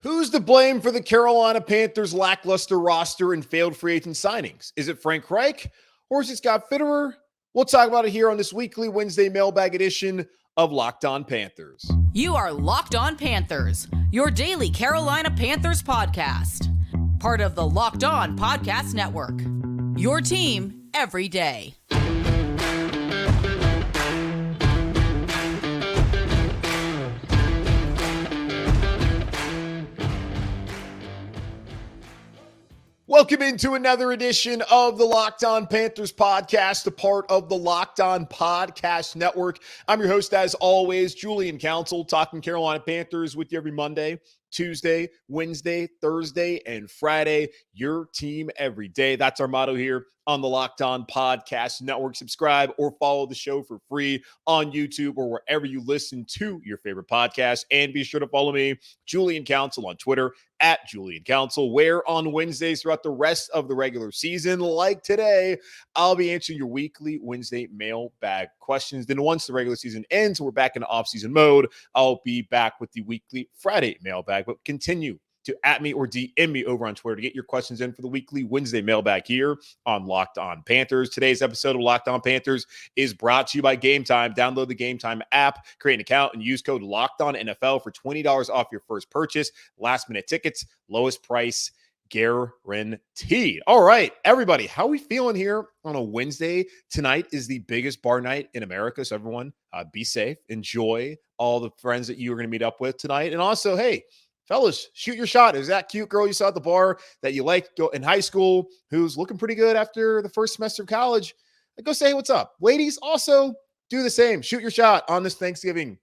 Who's to blame for the Carolina Panthers' lackluster roster and failed free agent signings? Is it Frank Reich or is it Scott Fitterer? We'll talk about it here on this weekly Wednesday mailbag edition of Locked On Panthers. You are Locked On Panthers, your daily Carolina Panthers podcast. Part of the Locked On Podcast Network. Your team every day. Welcome into another edition of the Locked On Panthers podcast, a part of the Locked On Podcast Network. I'm your host, as always, Julian Council, talking Carolina Panthers with you every Monday, Tuesday, Wednesday, Thursday, and Friday. Your team every day. That's our motto here on the Locked On Podcast Network. Subscribe or follow the show for free on YouTube or wherever you listen to your favorite podcast. And be sure to follow me, Julian Council, on Twitter at Julian Council, where on Wednesdays throughout the rest of the regular season, like today, I'll be answering your weekly Wednesday mailbag questions. Then once the regular season ends, we're back in off-season mode, I'll be back with the weekly Friday mailbag. But continue to at me or DM me over on Twitter to get your questions in for the weekly Wednesday mailbag here on Locked On Panthers. Today's episode of Locked On Panthers is brought to you by Game Time. Download the Game Time app, create an account, and use code LOCKEDONNFL for $20 off your first purchase. Last minute tickets, lowest price guaranteed. All right, everybody, how are we feeling here on a Wednesday? Tonight is the biggest bar night in America, so everyone be safe. Enjoy all the friends that you are going to meet up with tonight. And also, hey, fellas, shoot your shot. Is that cute girl you saw at the bar that you liked in high school who's looking pretty good after the first semester of college? Go say, hey, what's up? Ladies, also do the same. Shoot your shot on this Thanksgiving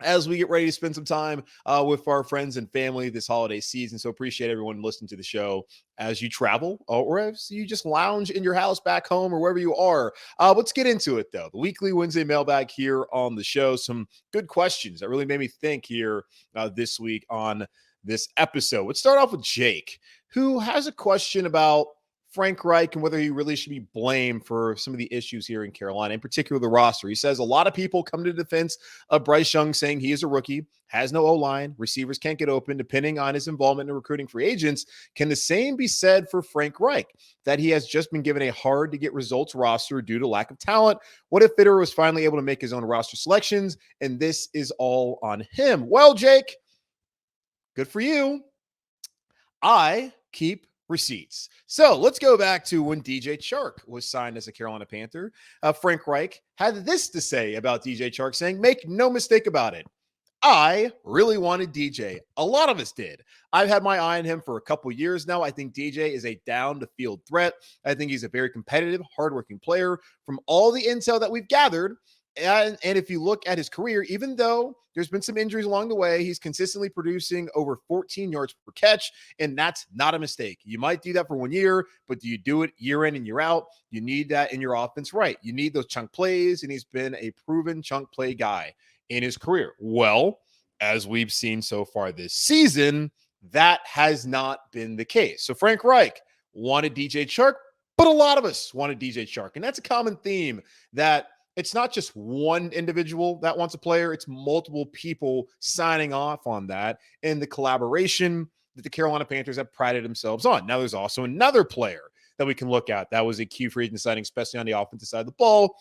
as we get ready to spend some time with our friends and family this holiday season. So appreciate everyone listening to the show as you travel or as you just lounge in your house back home or wherever you are. Let's get into it, though. The weekly Wednesday mailbag here on the show. Some good questions that really made me think here this week on this episode. Let's start off with Jake, who has a question about Frank Reich and whether he really should be blamed for some of the issues here in Carolina, in particular the roster. He says a lot of people come to the defense of Bryce Young, saying he is a rookie, has no O-line, receivers can't get open, depending on his involvement in recruiting free agents. Can the same be said for Frank Reich, that he has just been given a hard-to-get results roster due to lack of talent? What if Fitterer was finally able to make his own roster selections, and this is all on him? Well, Jake, good for you. I keep receipts. So let's go back to when DJ Chark was signed as a Carolina Panther. Frank Reich had this to say about DJ Chark, saying, make no mistake about it, I really wanted DJ. A lot of us did. I've had my eye on him for a couple years now. I think DJ is a down-the-field threat. I think he's a very competitive, hardworking player. From all the intel that we've gathered, and if you look at his career, even though there's been some injuries along the way, he's consistently producing over 14 yards per catch, and that's not a mistake. You might do that for 1 year, but do you do it year in and year out? You need that in your offense, right? You need those chunk plays, and he's been a proven chunk play guy in his career. Well, as we've seen so far this season, that has not been the case. So Frank Reich wanted DJ Chark, but a lot of us wanted DJ Chark, and that's a common theme, that it's not just one individual that wants a player. It's multiple people signing off on that and the collaboration that the Carolina Panthers have prided themselves on. Now, there's also another player that we can look at that was a key free agent signing, especially on the offensive side of the ball.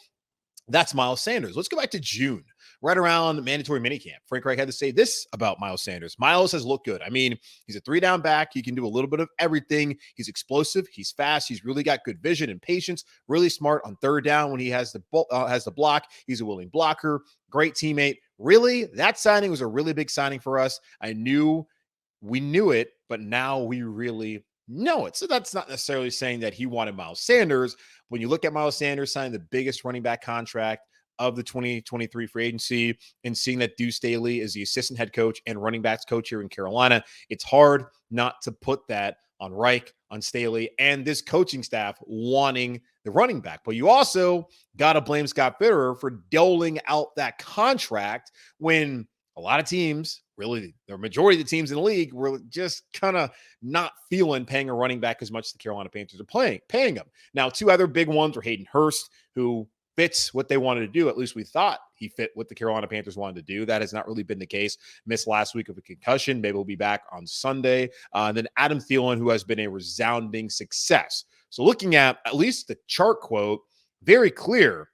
That's Miles Sanders. Let's go back to June, right around mandatory minicamp. Frank Reich had to say this about Miles Sanders. Miles has looked good. I mean, he's a three-down back. He can do a little bit of everything. He's explosive. He's fast. He's really got good vision and patience. Really smart on third down when he has the block. He's a willing blocker. Great teammate. Really, that signing was a really big signing for us. We knew it, but now we really know it. So that's not necessarily saying that he wanted Miles Sanders. When you look at Miles Sanders signing the biggest running back contract of the 2023 free agency and seeing that Deuce Staley is the assistant head coach and running backs coach here in Carolina, it's hard not to put that on Reich, on Staley, and this coaching staff wanting the running back. But you also got to blame Scott Fitterer for doling out that contract when a lot of teams, really the majority of the teams in the league, were just kind of not feeling paying a running back as much as the Carolina Panthers are paying them. Now, two other big ones were Hayden Hurst, who fits what they wanted to do. At least we thought he fit what the Carolina Panthers wanted to do. That has not really been the case. Missed last week of a concussion. Maybe we'll be back on Sunday. And then Adam Thielen, who has been a resounding success. So looking at least the chart quote, very clear.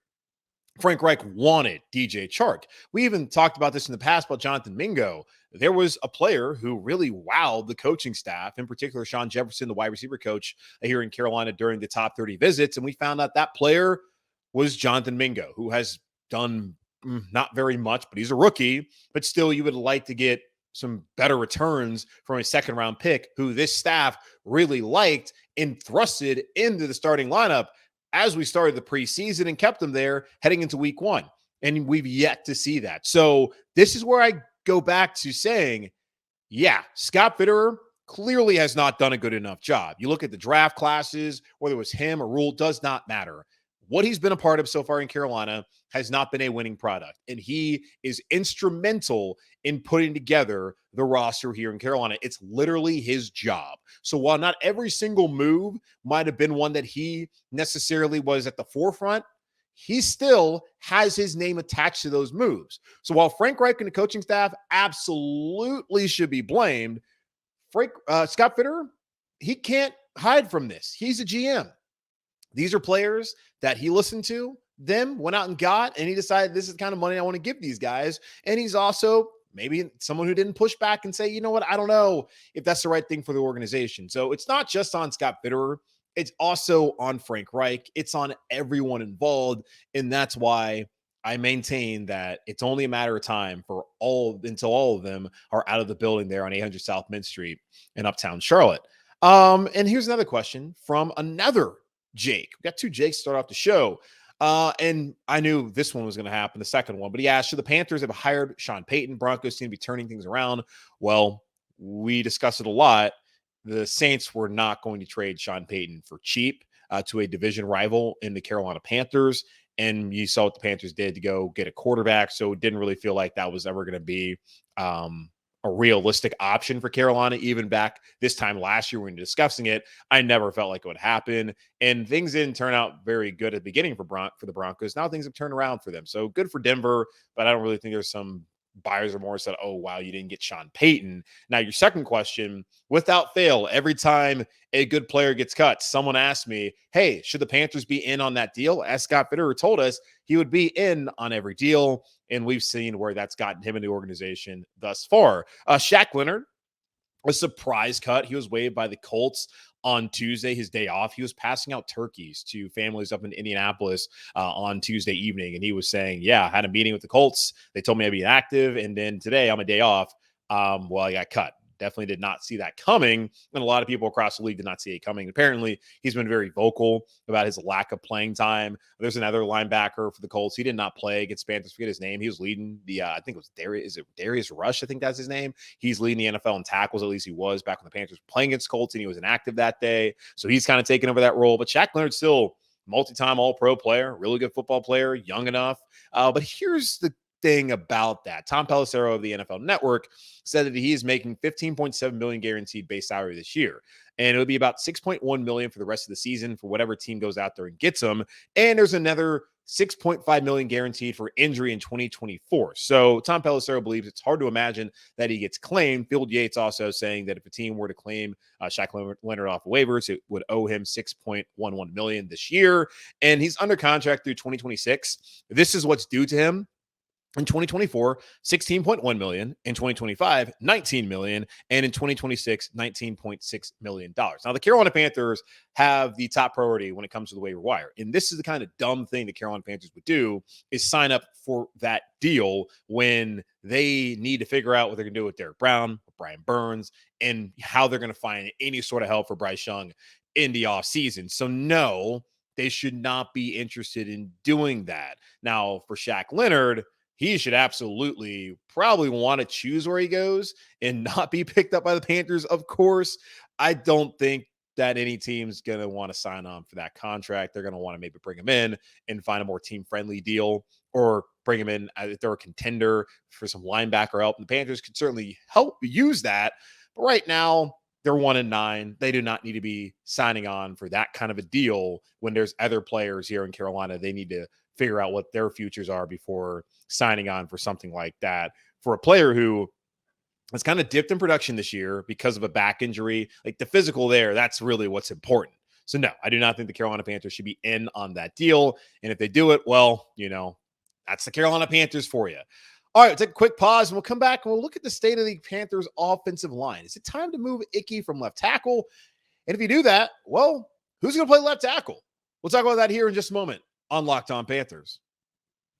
Frank Reich wanted DJ Chark. We even talked about this in the past about Jonathan Mingo. There was a player who really wowed the coaching staff, in particular Sean Jefferson, the wide receiver coach here in Carolina during the top 30 visits. And we found out that player was Jonathan Mingo, who has done not very much, but he's a rookie. But still, you would like to get some better returns from a second-round pick who this staff really liked and thrusted into the starting lineup as we started the preseason and kept him there heading into week 1. And we've yet to see that. So this is where I go back to saying, yeah, Scott Fitterer clearly has not done a good enough job. You look at the draft classes, whether it was him or Rule, does not matter. What he's been a part of so far in Carolina has not been a winning product. And he is instrumental in putting together the roster here in Carolina. It's literally his job. So while not every single move might have been one that he necessarily was at the forefront, he still has his name attached to those moves. So while Frank Reich and the coaching staff absolutely should be blamed, Scott Fitterer, he can't hide from this. He's a GM. These are players that he listened to, them, went out and got, and he decided this is the kind of money I want to give these guys. And he's also maybe someone who didn't push back and say, you know what, I don't know if that's the right thing for the organization. So it's not just on Scott Fitterer. It's also on Frank Reich. It's on everyone involved. And that's why I maintain that it's only a matter of time until all of them are out of the building there on 800 South Mint Street in Uptown Charlotte. And here's another question from another Jake. We got 2 Jakes to start off the show. And I knew this one was going to happen, the second one, but he asked, should the Panthers have hired Sean Payton? Broncos seem to be turning things around. Well, we discussed it a lot. The Saints were not going to trade Sean Payton for cheap to a division rival in the Carolina Panthers. And you saw what the Panthers did to go get a quarterback. So it didn't really feel like that was ever going to be a realistic option for Carolina. Even back this time last year when discussing it, I never felt like it would happen. And things didn't turn out very good at the beginning for the Broncos. Now things have turned around for them. So good for Denver, but I don't really think there's some buyer's remorse that, oh, wow, you didn't get Sean Payton. Now, your second question, without fail, every time a good player gets cut, someone asks me, hey, should the Panthers be in on that deal? As Scott Fitterer told us, he would be in on every deal. And we've seen where that's gotten him in the organization thus far. Shaq Leonard, a surprise cut. He was waived by the Colts on Tuesday, his day off. He was passing out turkeys to families up in Indianapolis on Tuesday evening. And he was saying, yeah, I had a meeting with the Colts. They told me I'd be active. And then today on my day off, well, I got cut. Definitely did not see that coming. And a lot of people across the league did not see it coming. Apparently, he's been very vocal about his lack of playing time. There's another linebacker for the Colts. He did not play against Panthers. Forget his name. He was leading the, I think it was Darius Rush. I think that's his name. He's leading the NFL in tackles. At least he was back when the Panthers were playing against Colts, and he was inactive that day. So he's kind of taking over that role. But Shaq Leonard still multi-time all-pro player, really good football player, young enough. But here's the thing about that. Tom Pelissero of the NFL Network said that he is making $15.7 million guaranteed base salary this year. And it would be about $6.1 million for the rest of the season for whatever team goes out there and gets him. And there's another $6.5 million guaranteed for injury in 2024. So Tom Pelissero believes it's hard to imagine that he gets claimed. Field Yates also saying that if a team were to claim Shaq Leonard off waivers, it would owe him $6.11 million this year. And he's under contract through 2026. This is what's due to him. In 2024, $16.1 million. In 2025, $19 million. And in 2026, $19.6 million. Now, the Carolina Panthers have the top priority when it comes to the waiver wire. And this is the kind of dumb thing the Carolina Panthers would do, is sign up for that deal when they need to figure out what they're going to do with Derek Brown, with Brian Burns, and how they're going to find any sort of help for Bryce Young in the offseason. So no, they should not be interested in doing that. Now, for Shaq Leonard, he should absolutely probably want to choose where he goes and not be picked up by the Panthers. Of course, I don't think that any team's going to want to sign on for that contract. They're going to want to maybe bring him in and find a more team-friendly deal, or bring him in if they're a contender for some linebacker help. And the Panthers could certainly help use that. But right now, they're 1-9. They do not need to be signing on for that kind of a deal when there's other players here in Carolina they need to figure out what their futures are before signing on for something like that for a player who has kind of dipped in production this year because of a back injury. Like the physical there, that's really what's important. So no, I do not think the Carolina Panthers should be in on that deal. And if they do it, well, that's the Carolina Panthers for you. All right, take a quick pause and we'll come back and we'll look at the state of the Panthers offensive line. Is it time to move Ickey from left tackle? And if you do that, well, who's going to play left tackle? We'll talk about that here in just a moment on Locked On Panthers.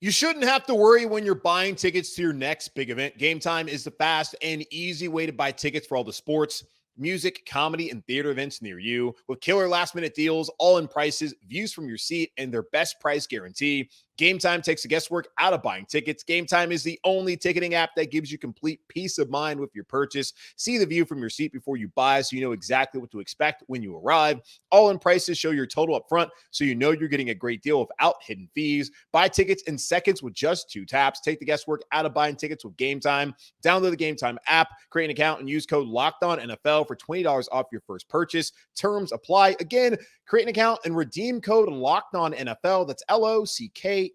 You shouldn't have to worry when you're buying tickets to your next big event. Game Time is the fast and easy way to buy tickets for all the sports, music, comedy, and theater events near you. With killer last-minute deals, all-in prices, views from your seat, and their best price guarantee, Game Time takes the guesswork out of buying tickets. Game Time is the only ticketing app that gives you complete peace of mind with your purchase. See the view from your seat before you buy so you know exactly what to expect when you arrive. All-in prices show your total up front so you know you're getting a great deal without hidden fees. Buy tickets in seconds with just 2 taps. Take the guesswork out of buying tickets with Game Time. Download the Game Time app, create an account, and use code LOCKEDONNFL for $20 off your first purchase. Terms apply. Again, create an account and redeem code LOCKEDONNFL. That's LOCKEDONNFL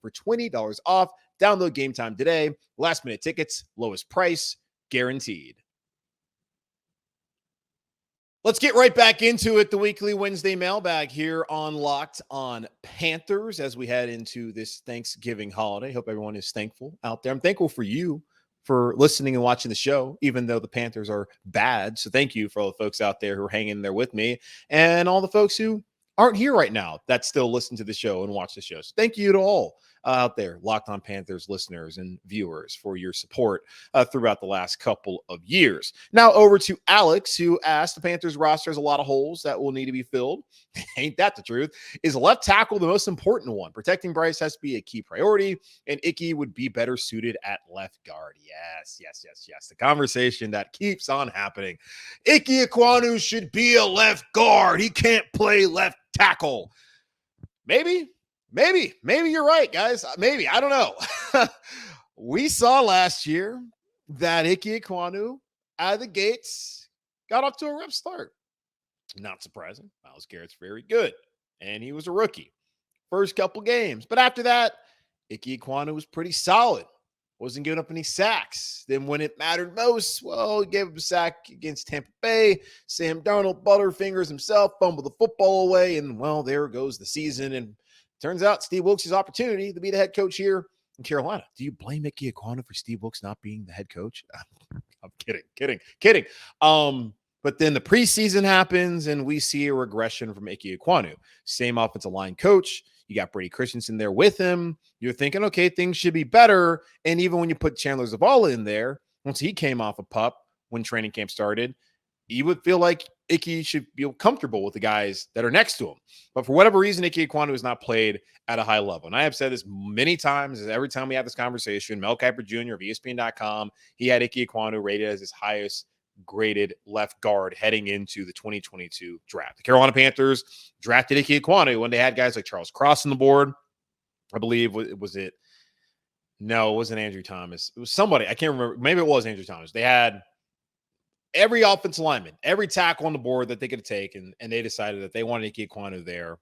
for $20 off. Download Game Time today. Last minute tickets, lowest price, guaranteed. Let's get right back into it. The weekly Wednesday mailbag here on Locked On Panthers as we head into this Thanksgiving holiday. Hope everyone is thankful out there. I'm thankful for you for listening and watching the show, even though the Panthers are bad. So thank you for all the folks out there who are hanging there with me and all the folks who aren't here right now that still listen to the show and watch the show. So thank you to all out there, Locked On Panthers listeners and viewers, for your support throughout the last couple of years. Now over to Alex, who asked, the Panthers roster has a lot of holes that will need to be filled. Ain't that the truth? Is left tackle the most important one? Protecting Bryce has to be a key priority, and Ickey would be better suited at left guard. Yes. The conversation that keeps on happening. Ickey Ekwonu should be a left guard. He can't play left tackle. Maybe you're right, guys. Maybe, I don't know. We saw last year that Ickey Ekwonu out of the gates got off to a rough start. Not surprising. Myles Garrett's very good, and he was a rookie first couple games. But after that, Ickey Ekwonu was pretty solid. Wasn't giving up any sacks. Then when it mattered most, well, he gave up a sack against Tampa Bay. Sam Darnold butterfingers himself, fumbled the football away, and, well, there goes the season. And turns out Steve Wilks' opportunity to be the head coach here in Carolina. Do you blame Ickey Ekwonu for Steve Wilks not being the head coach? I'm kidding. But then the preseason happens, and we see a regression from Ickey Ekwonu. Same offensive line coach. You got Brady Christensen there with him. You're thinking, okay, things should be better. And even when you put Chandler Zavala in there, once he came off a pup when training camp started, you would feel like Ickey should feel comfortable with the guys that are next to him. But for whatever reason, Ickey Ekwonu has not played at a high level. And I have said this many times, every time we have this conversation. Mel Kiper Jr. of ESPN.com, he had Ickey Ekwonu rated as his highest graded left guard heading into the 2022 draft. The Carolina Panthers drafted Ickey Ekwonu when they had guys like Charles Cross on the board. I believe, was it? No, it wasn't Andrew Thomas. It was somebody. I can't remember. Maybe it was Andrew Thomas. They had every offensive lineman, every tackle on the board that they could take, and they decided that they wanted Ickey Ekwonu there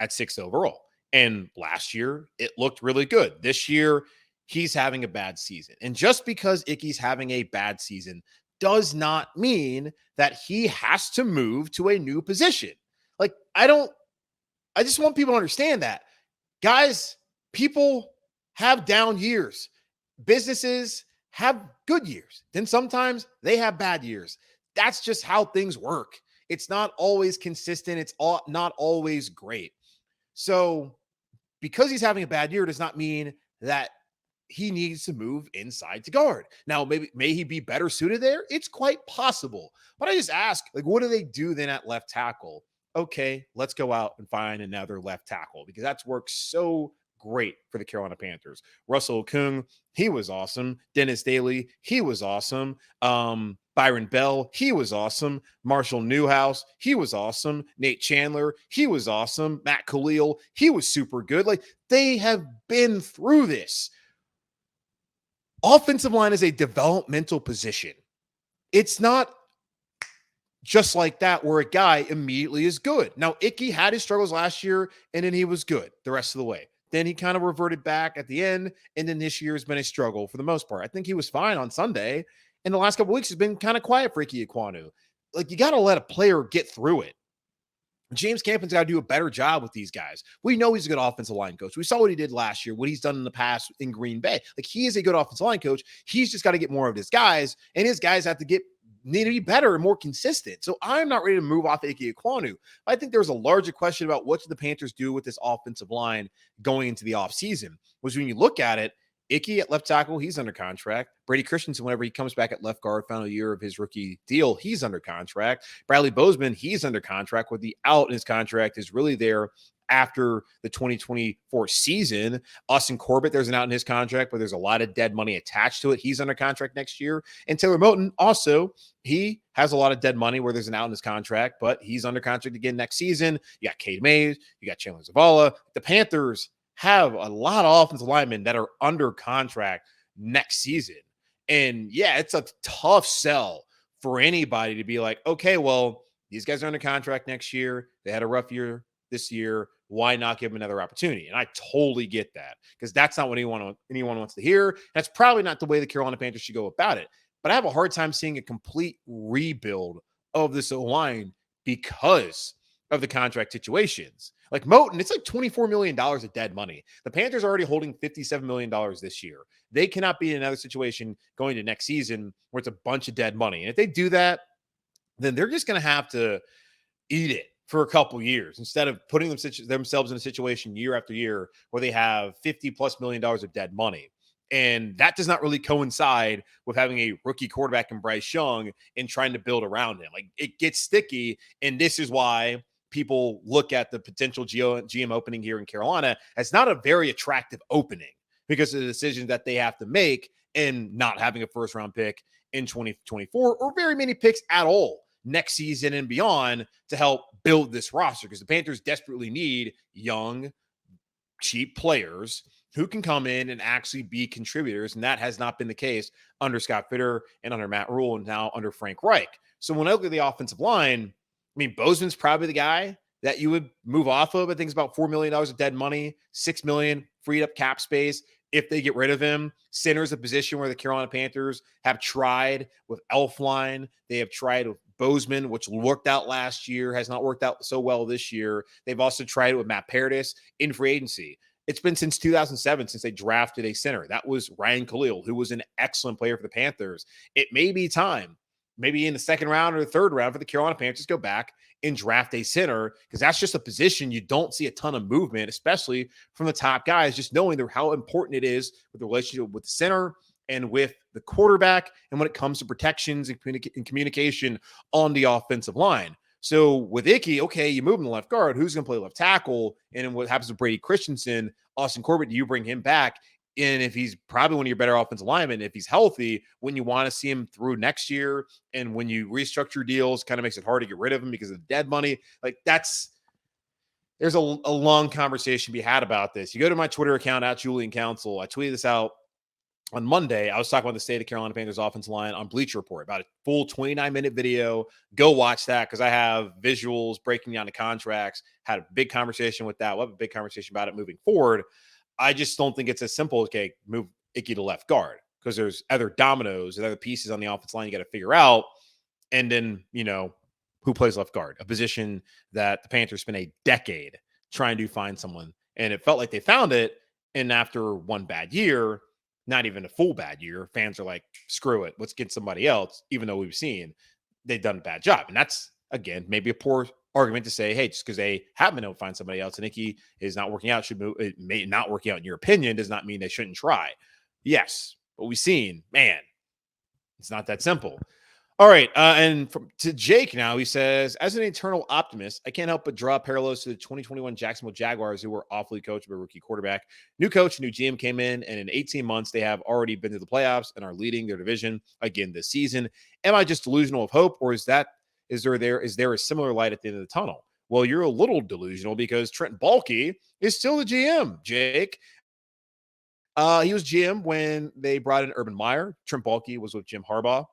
at 6th overall. And last year, it looked really good. This year, he's having a bad season. And just because Ickey's having a bad season does not mean that he has to move to a new position. Like, I just want people to understand that. Guys, people have down years. Businesses have good years. Then sometimes they have bad years. That's just how things work. It's not always consistent. It's not always great. So because he's having a bad year does not mean that he needs to move inside to guard. Now, may he be better suited there? It's quite possible. But I just ask, like, what do they do then at left tackle? Okay, let's go out and find another left tackle, because that's worked so great for the Carolina Panthers. Russell Okung, he was awesome. Dennis Daly, he was awesome. Byron Bell, he was awesome. Marshall Newhouse, he was awesome. Nate Chandler, he was awesome. Matt Khalil, he was super good. Like, they have been through this. Offensive line is a developmental position. It's not just like that, where a guy immediately is good. Now, Ickey had his struggles last year, and then he was good the rest of the way. Then he kind of reverted back at the end, and then this year has been a struggle for the most part. I think he was fine on Sunday, and the last couple of weeks has been kind of quiet for Ickey Ekwonu. Like, you got to let a player get through it. James Campbell's got to do a better job with these guys. We know he's a good offensive line coach. We saw what he did last year, what he's done in the past in Green Bay. Like, he is a good offensive line coach. He's just got to get more of his guys, and his guys need to be better and more consistent. So I'm not ready to move off Ickey Ekwonu. I think there's a larger question about what do the Panthers do with this offensive line going into the offseason, which when you look at it, Ickey at left tackle, he's under contract. Brady Christensen, whenever he comes back at left guard, final year of his rookie deal, he's under contract. Bradley Bozeman, he's under contract. With the out in his contract is really there after the 2024 season. Austin Corbett, there's an out in his contract, but there's a lot of dead money attached to it. He's under contract next year. And Taylor Moton also, he has a lot of dead money where there's an out in his contract, but he's under contract again next season. You got Cade Mays, you got Chandler Zavala. The Panthers have a lot of offensive linemen that are under contract next season. And yeah, it's a tough sell for anybody to be like, okay, well, these guys are under contract next year. They had a rough year this year. Why not give them another opportunity? And I totally get that, because that's not what anyone wants to hear. That's probably not the way the Carolina Panthers should go about it. But I have a hard time seeing a complete rebuild of this line because of the contract situations. Like Moton, it's like $24 million of dead money. The Panthers are already holding $57 million this year. They cannot be in another situation going to next season where it's a bunch of dead money. And if they do that, then they're just going to have to eat it for a couple years instead of putting themselves in a situation year after year where they have $50+ million of dead money. And that does not really coincide with having a rookie quarterback in Bryce Young and trying to build around him. Like, it gets sticky. And this is why people look at the potential GM opening here in Carolina as not a very attractive opening because of the decisions that they have to make and not having a first round pick in 2024 or very many picks at all next season and beyond to help build this roster, because the Panthers desperately need young, cheap players who can come in and actually be contributors. And that has not been the case under Scott Fitterer and under Matt Rule and now under Frank Reich. So when I look at the offensive line, I mean, Bozeman's probably the guy that you would move off of. I think it's about $4 million of dead money, $6 million freed up cap space if they get rid of him. Center's a position where the Carolina Panthers have tried with Elflein. They have tried with Bozeman, which worked out last year, has not worked out so well this year. They've also tried it with Matt Paradis in free agency. It's been since 2007 since they drafted a center. That was Ryan Khalil, who was an excellent player for the Panthers. It may be time, maybe in the second round or the third round, for the Carolina Panthers to go back and draft a center, because that's just a position you don't see a ton of movement, especially from the top guys, just knowing how important it is with the relationship with the center and with the quarterback and when it comes to protections and communication on the offensive line. So with Ickey, okay, you move him to left guard. Who's going to play left tackle? And then what happens with Brady Christensen, Austin Corbett, do you bring him back? And if he's probably one of your better offensive linemen, if he's healthy, when you want to see him through next year, and when you restructure deals, kind of makes it hard to get rid of him because of the dead money. Like, there's a long conversation to be had about this. You go to my Twitter account at Julian Council. I tweeted this out on Monday. I was talking about the state of Carolina Panthers offensive line on Bleacher Report, about a full 29-minute video. Go watch that, because I have visuals breaking down the contracts. Had a big conversation with that. We'll have a big conversation about it moving forward. I just don't think it's as simple as, okay, move Ickey to left guard, because there's other dominoes and other pieces on the offensive line you got to figure out. And then, who plays left guard, a position that the Panthers spent a decade trying to find someone. And it felt like they found it. And after one bad year, not even a full bad year, fans are like, screw it, let's get somebody else, even though we've seen they've done a bad job. And that's, again, maybe a poor argument to say, hey, just because they haven't been able to find somebody else and Ickey is not working out, it may not work out in your opinion, does not mean they shouldn't try. Yes, but we've seen, man, it's not that simple. All right, and to Jake now, he says, as an eternal optimist, I can't help but draw parallels to the 2021 Jacksonville Jaguars, who were awfully coached by a rookie quarterback. New coach, new GM came in, and in 18 months, they have already been to the playoffs and are leading their division again this season. Am I just delusional of hope, or is there a similar light at the end of the tunnel? Well, you're a little delusional, because Trent Baalke is still the GM, Jake. He was GM when they brought in Urban Meyer. Trent Baalke was with Jim Harbaugh.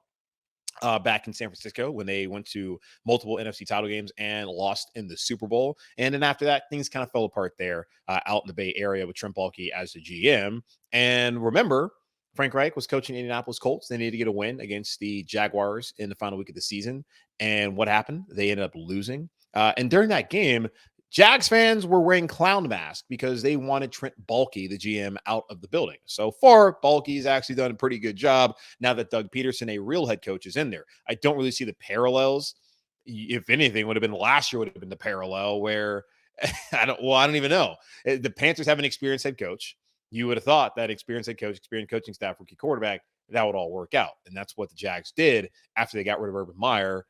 back in San Francisco when they went to multiple NFC title games and lost in the Super Bowl. And then after that, things kind of fell apart there out in the Bay Area with Trent Baalke as the GM. And remember, Frank Reich was coaching Indianapolis Colts. They needed to get a win against the Jaguars in the final week of the season. And what happened? They ended up losing. And during that game, Jags fans were wearing clown masks because they wanted Trent Baalke, the GM, out of the building. So far, Baalke's actually done a pretty good job now that Doug Peterson, a real head coach, is in there. I don't really see the parallels. If anything, would have been last year would have been the parallel where I don't even know. The Panthers have an experienced head coach. You would have thought that experienced head coach, experienced coaching staff, rookie quarterback, that would all work out. And that's what the Jags did after they got rid of Urban Meyer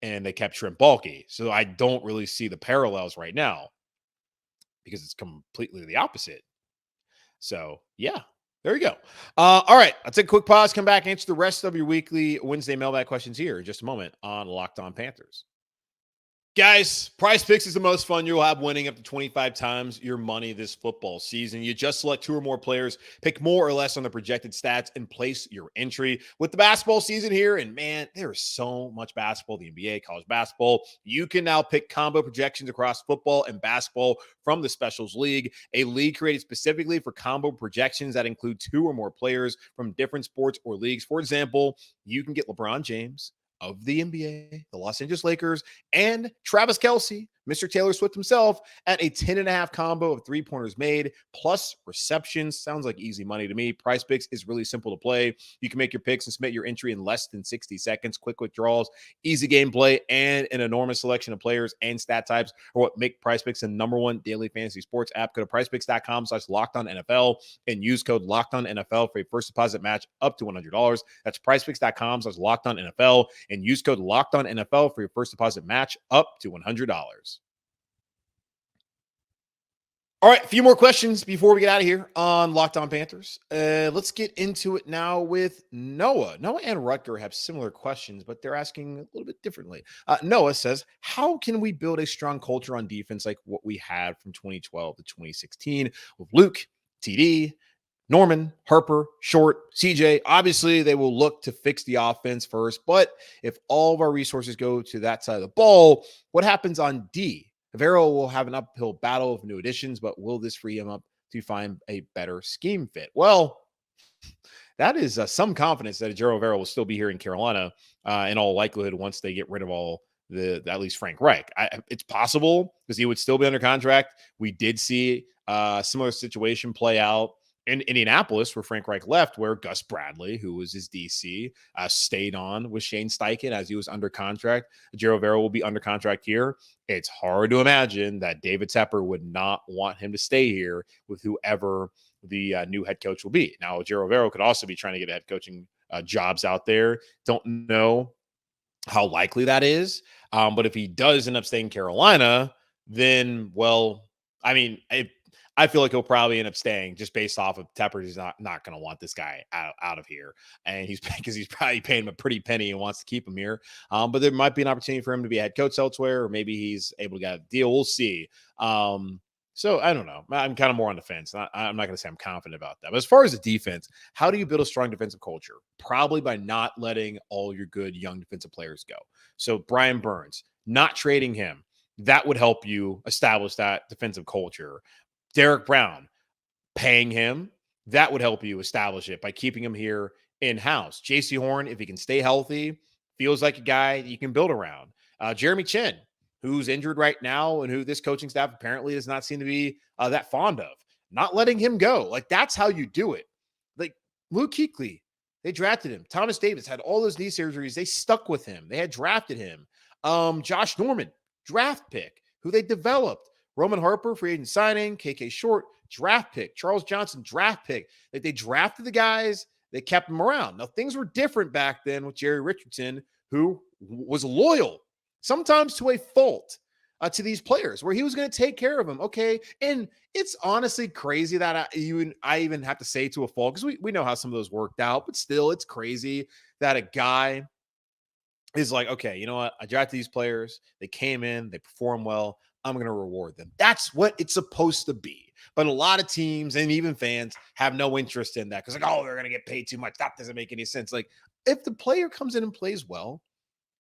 and they kept Trent Baalke. So I don't really see the parallels right now because it's completely the opposite. So, yeah, there you go. All right, I'll take a quick pause, come back, answer the rest of your weekly Wednesday mailbag questions here in just a moment on Locked On Panthers. Guys, Prize Picks is the most fun you'll have, winning up to 25 times your money this football season. You just select 2 or more players, pick more or less on the projected stats, and place your entry. With the basketball season here, and man, there's so much basketball, the NBA, college basketball, you can now pick combo projections across football and basketball from the Specials League, a league created specifically for combo projections that include 2 or more players from different sports or leagues. For example, you can get LeBron James of the NBA, the Los Angeles Lakers, and Travis Kelce, Mr. Taylor Swift himself, at a 10.5 combo of 3-pointers made plus receptions. Sounds like easy money to me. Prize Picks is really simple to play. You can make your picks and submit your entry in less than 60 seconds. Quick withdrawals, easy gameplay, and an enormous selection of players and stat types are what make Prize Picks the #1 daily fantasy sports app. Go to prizepicks.com/LockedOnNFL and use code LockedOnNFL for a first deposit match up to $100. That's prizepicks.com/LockedOnNFL and use code LockedOnNFL for your first deposit match up to $100. All right, a few more questions before we get out of here on Locked On Panthers. Let's get into it now with Noah. Noah and Rutger have similar questions, but they're asking a little bit differently. Noah says, how can we build a strong culture on defense like what we had from 2012 to 2016 with Luke, TD, Norman, Harper, Short, CJ? Obviously, they will look to fix the offense first, but if all of our resources go to that side of the ball, what happens on D? Vero will have an uphill battle of new additions, but will this free him up to find a better scheme fit? Well, that is some confidence that Jero Vero will still be here in Carolina in all likelihood once they get rid of all at least Frank Reich. It's possible because he would still be under contract. We did see a similar situation play out in Indianapolis where Frank Reich left, where Gus Bradley, who was his DC, stayed on with Shane Steichen as he was under contract. Jero Vero will be under contract here. It's hard to imagine that David Tepper would not want him to stay here with whoever the new head coach will be. Now, Jero Vero could also be trying to get head coaching jobs out there. Don't know how likely that is. But if he does end up staying in Carolina, then, well, I mean, I feel like he'll probably end up staying just based off of Tepper. He's not going to want this guy out of here. And he's probably paying him a pretty penny and wants to keep him here. But there might be an opportunity for him to be a head coach elsewhere, or maybe he's able to get a deal. We'll see. So I don't know. I'm kind of more on the fence. I'm not going to say I'm confident about that. But as far as the defense, how do you build a strong defensive culture? Probably by not letting all your good young defensive players go. So Brian Burns, not trading him, that would help you establish that defensive culture. Derek Brown, paying him, that would help you establish it by keeping him here in-house. JC Horn, if he can stay healthy, feels like a guy you can build around. Jeremy Chin, who's injured right now and who this coaching staff apparently does not seem to be that fond of. Not letting him go. Like, that's how you do it. Like, Luke Kuechly, they drafted him. Thomas Davis had all those knee surgeries. They stuck with him. They had drafted him. Josh Norman, draft pick, who they developed. Roman Harper, free agent signing. KK Short, draft pick. Charles Johnson, draft pick. Like, they drafted the guys. They kept them around. Now, things were different back then with Jerry Richardson, who was loyal, sometimes to a fault, to these players, where he was going to take care of them. Okay. And it's honestly crazy that I even have to say to a fault, because we know how some of those worked out, but still, it's crazy that a guy is like, okay, you know what? I drafted these players. They came in, they perform well. I'm going to reward them. That's what it's supposed to be. But a lot of teams and even fans have no interest in that because, like, oh, they're going to get paid too much. That doesn't make any sense. Like, if the player comes in and plays well,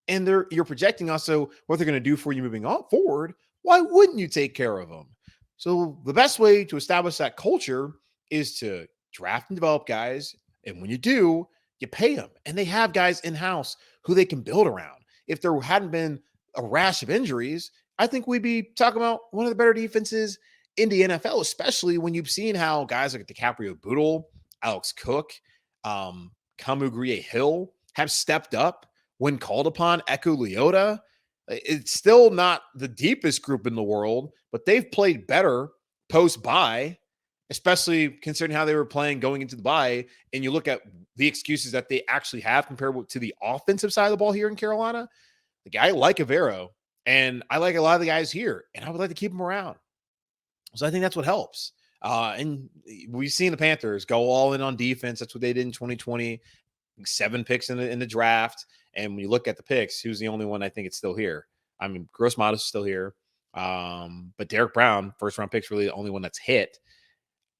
and you're projecting also what they're going to do for you moving on forward, why wouldn't you take care of them? So the best way to establish that culture is to draft and develop guys. And when you do, you pay them. And they have guys in-house who they can build around. If there hadn't been a rash of injuries, I think we'd be talking about one of the better defenses in the NFL, especially when you've seen how guys like DiCaprio Bootle, Alex Cook, Kamu Grier-Hill have stepped up when called upon. Echo Leota. It's still not the deepest group in the world, but they've played better post-bye, especially considering how they were playing going into the bye. And you look at the excuses that they actually have compared to the offensive side of the ball here in Carolina. The guy like Avero, and I like a lot of the guys here, and I would like to keep them around. So I think that's what helps. And we've seen the Panthers go all in on defense. That's what they did in 2020. 7 picks in the draft. And when you look at the picks, who's the only one I think it's still here? I mean, Gross Modest is still here. But Derek Brown, first round pick's really the only one that's hit.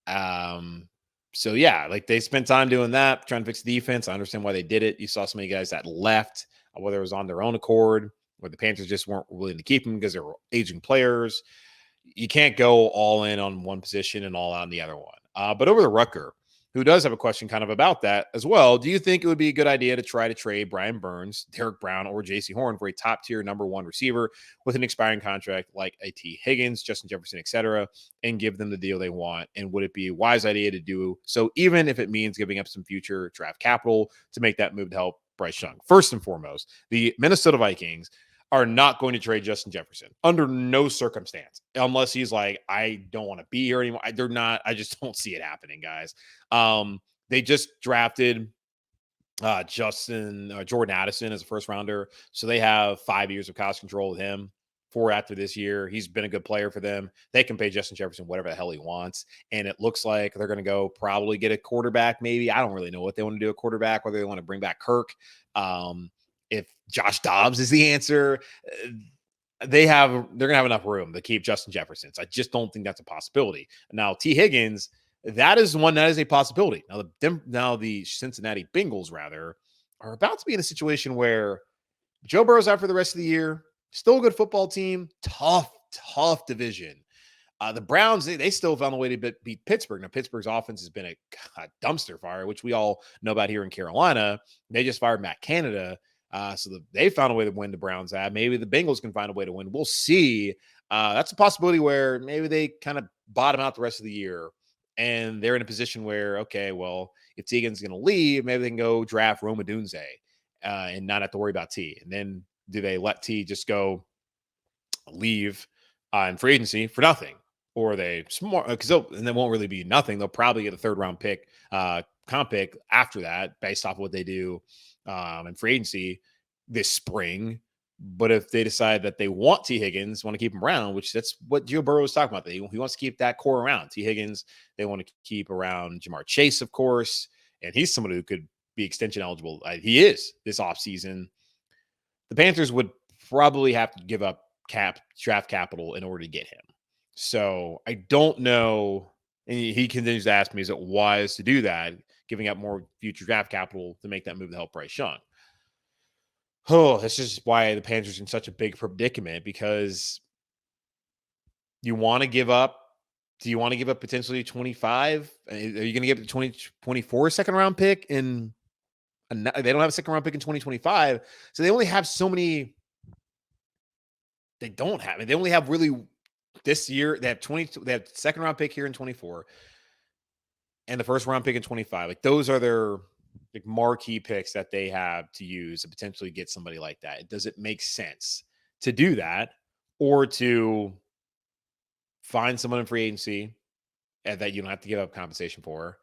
So yeah, like they spent time doing that, trying to fix the defense. I understand why they did it. You saw so many guys that left, whether it was on their own accord or the Panthers just weren't willing to keep them because they were aging players. You can't go all in on one position and all out on the other one. But over to Rucker, who does have a question kind of about that as well. Do you think it would be a good idea to try to trade Brian Burns, Derek Brown, or J.C. Horn for a top-tier number 1 receiver with an expiring contract like a T. Higgins, Justin Jefferson, etc., and give them the deal they want? And would it be a wise idea to do so, even if it means giving up some future draft capital to make that move to help Bryce Young? First and foremost, the Minnesota Vikings are not going to trade Justin Jefferson under no circumstance, unless he's like, I don't want to be here anymore. They're not. I just don't see it happening, guys. They just drafted Jordan Addison as a first rounder. So they have 5 years of cost control with him. 4 after this year. He's been a good player for them. They can pay Justin Jefferson whatever the hell he wants. And it looks like they're going to go probably get a quarterback. Maybe. I don't really know what they want to do a quarterback, whether they want to bring back Kirk. If Josh Dobbs is the answer, they're going to have enough room to keep Justin Jefferson. So I just don't think that's a possibility. Now, T. Higgins, that is one that is a possibility. Now the Cincinnati Bengals, rather, are about to be in a situation where Joe Burrow's out for the rest of the year. Still a good football team. Tough division. The Browns, they still found a way to beat Pittsburgh. Now, Pittsburgh's offense has been a dumpster fire, which we all know about here in Carolina. They just fired Matt Canada. So they found a way to win the Browns at. Maybe the Bengals can find a way to win. We'll see. That's a possibility where maybe they kind of bottom out the rest of the year. And they're in a position where, okay, well, if Teagan's going to leave, maybe they can go draft Rome Odunze and not have to worry about T. And then do they let T just go leave in free agency for nothing? Or are they smart? Because they won't really be nothing. They'll probably get a 3rd round pick, comp pick after that, based off of what they do in free agency this spring. But if they decide that they want T. Higgins, want to keep him around, which that's what Joe Burrow was talking about. He wants to keep that core around. T. Higgins, they want to keep around Jamar Chase, of course. And he's someone who could be extension eligible. He is this offseason. The Panthers would probably have to give up draft capital in order to get him. So I don't know. And he continues to ask me, is it wise to do that, giving up more future draft capital to make that move to help Bryce Young? Oh, that's just why the Panthers are in such a big predicament, because you want to give up. Do you want to give up potentially 25? Are you going to give the 2024 second round pick? They don't have a second round pick in 2025. So they only have so many. They don't have it. They only have really this year. They have second round pick here in 24 and the first round pick in 25. Like those are their marquee picks that they have to use to potentially get somebody like that. Does it make sense to do that, or to find someone in free agency that you don't have to give up compensation for,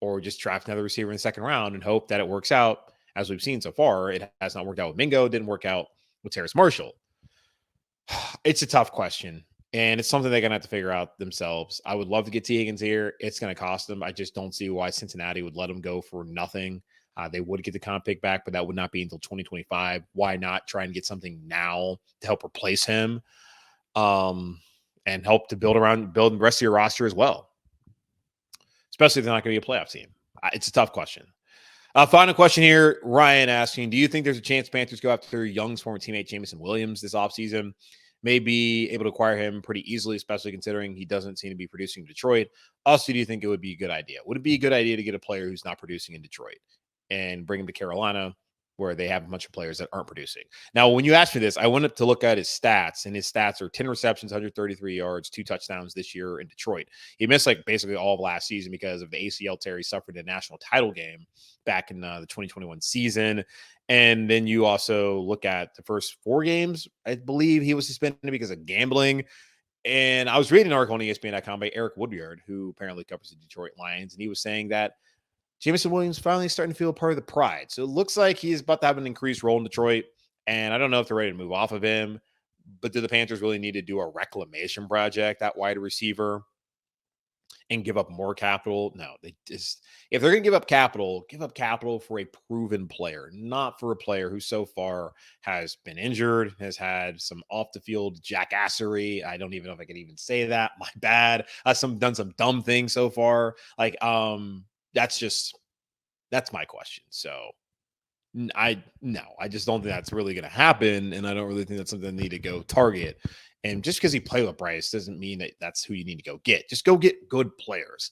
or just draft another receiver in the second round and hope that it works out? As we've seen so far, it has not worked out with Mingo. It didn't work out with Terrace Marshall. It's a tough question, and it's something they're going to have to figure out themselves. I would love to get T. Higgins here. It's going to cost them. I just don't see why Cincinnati would let him go for nothing. They would get the comp pick back, but that would not be until 2025. Why not try and get something now to help replace him? and help to build the rest of your roster as well, especially if they're not going to be a playoff team. It's a tough question. Final question here. Ryan asking, do you think there's a chance Panthers go after Young's former teammate Jameson Williams this offseason? May be able to acquire him pretty easily, especially considering he doesn't seem to be producing in Detroit. Also, do you think it would be a good idea? Would it be a good idea to get a player who's not producing in Detroit and bring him to Carolina, where they have a bunch of players that aren't producing? Now, when you asked me this, I went up to look at his stats, and his stats are 10 receptions, 133 yards, 2 touchdowns this year in Detroit. He missed like basically all of last season because of the ACL tear he suffered in the national title game back in the 2021 season. And then you also look at the first 4 games, I believe he was suspended because of gambling. And I was reading an article on ESPN.com by Eric Woodyard, who apparently covers the Detroit Lions, and he was saying that Jameson Williams finally starting to feel part of the pride. So it looks like he's about to have an increased role in Detroit. And I don't know if they're ready to move off of him, but do the Panthers really need to do a reclamation project at wide receiver and give up more capital? No, they just, if they're going to give up capital for a proven player, not for a player who so far has been injured, has had some off the field jackassery. I don't even know if I can even say that. My bad. Done some dumb things so far. That's my question. So I just don't think that's really going to happen. And I don't really think that's something they need to go target. And just because he played with Bryce doesn't mean that that's who you need to go get. Just go get good players.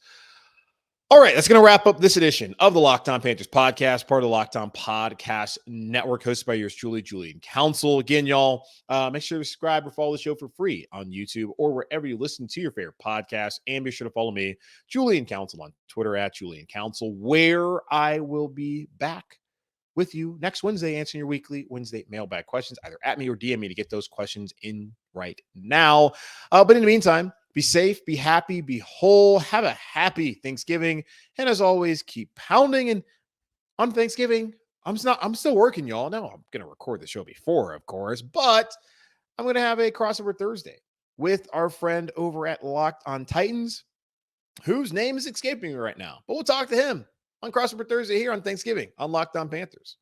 All right, that's going to wrap up this edition of the Locked On Panthers podcast, part of the Locked On Podcast Network, hosted by yours truly, Julian Council. Again, y'all, make sure to subscribe or follow the show for free on YouTube or wherever you listen to your favorite podcast. And be sure to follow me, Julian Council, on Twitter at Julian Council, where I will be back with you next Wednesday, answering your weekly Wednesday mailbag questions. Either at me or DM me to get those questions in right now. But in the meantime, be safe, be happy, be whole, have a happy Thanksgiving. And as always, keep pounding. And on Thanksgiving, I'm still working, y'all. No, I'm going to record the show before, of course, but I'm going to have a crossover Thursday with our friend over at Locked On Titans, whose name is escaping me right now, but we'll talk to him on crossover Thursday here on Thanksgiving on Locked On Panthers.